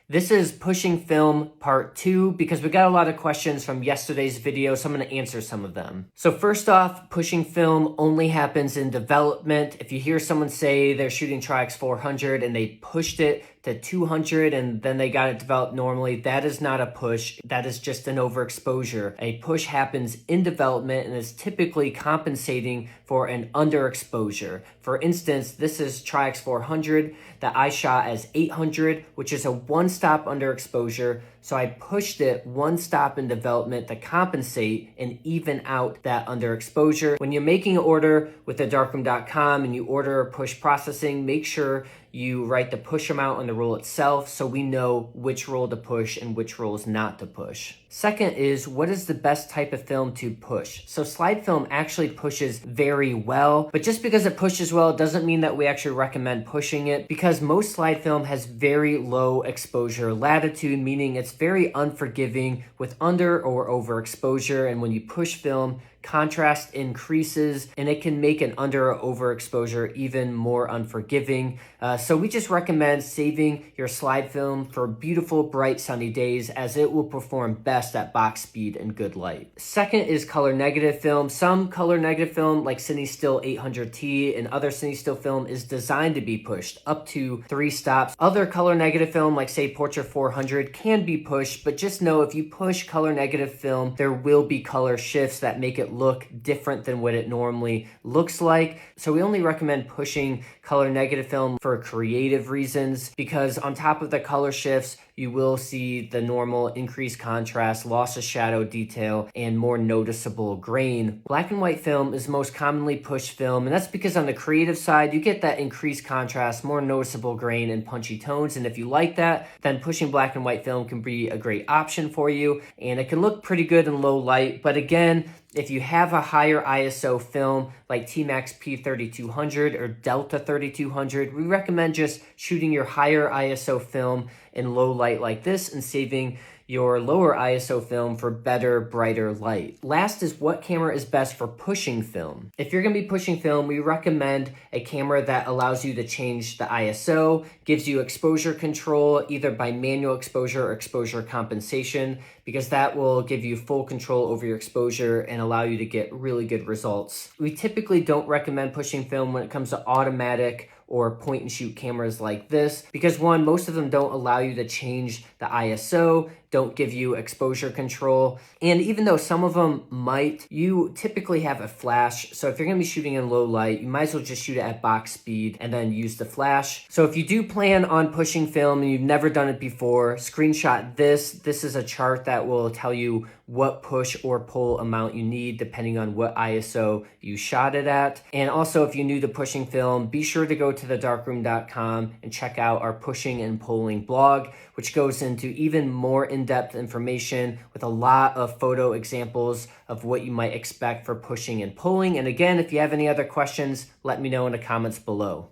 This is pushing film part 2 because we got a lot of questions from yesterday's video, so I'm going to answer some of them. So first off, pushing film only happens in development. If you hear someone say they're shooting Tri-X 400 and they pushed it to 200 and then they got it developed normally, that is not a push. That is just an overexposure. A push happens in development and is typically compensating for an underexposure. For instance, this is Tri-X 400 that I shot as 800, which is a one-stop underexposure. So I pushed it one stop in development to compensate and even out that underexposure. When you're making an order with thedarkroom.com and you order push processing, make sure you write the push amount on the roll itself so we know which roll to push and which rolls not to push. Second is, what is the best type of film to push? So slide film actually pushes very well, but just because it pushes well doesn't mean that we actually recommend pushing it, because most slide film has very low exposure latitude, meaning it's very unforgiving with under or overexposure. And when you push film, contrast increases and it can make an under or overexposure even more unforgiving. So we just recommend saving your slide film for beautiful, bright, sunny days, as it will perform best at box speed and good light. Second is color negative film. Some color negative film like CineStill 800T and other CineStill film is designed to be pushed up to 3 stops. Other color negative film like say Portra 400 can be pushed, but just know if you push color negative film, there will be color shifts that make it look different than what it normally looks like. So we only recommend pushing color negative film for creative reasons, because on top of the color shifts, you will see the normal increased contrast, loss of shadow detail, and more noticeable grain. Black and white film is most commonly pushed film, and that's because on the creative side, you get that increased contrast, more noticeable grain, and punchy tones. And if you like that, then pushing black and white film can be a great option for you, and it can look pretty good in low light. But again, if you have a higher ISO film like T-Max P3200 or Delta 3200, we recommend just shooting your higher ISO film in low light like this and saving your lower ISO film for better, brighter light. Last is, what camera is best for pushing film? If you're gonna be pushing film, we recommend a camera that allows you to change the ISO, gives you exposure control, either by manual exposure or exposure compensation, because that will give you full control over your exposure and allow you to get really good results. We typically don't recommend pushing film when it comes to automatic or point and shoot cameras like this, because one, most of them don't allow you to change the ISO, don't give you exposure control. And even though some of them might, you typically have a flash. So if you're gonna be shooting in low light, you might as well just shoot it at box speed and then use the flash. So if you do plan on pushing film and you've never done it before, screenshot this. This is a chart that will tell you what push or pull amount you need depending on what ISO you shot it at. And also, if you're new to pushing film, be sure to go to thedarkroom.com and check out our pushing and pulling blog, which goes into even more in-depth information with a lot of photo examples of what you might expect for pushing and pulling. And again, if you have any other questions, let me know in the comments below.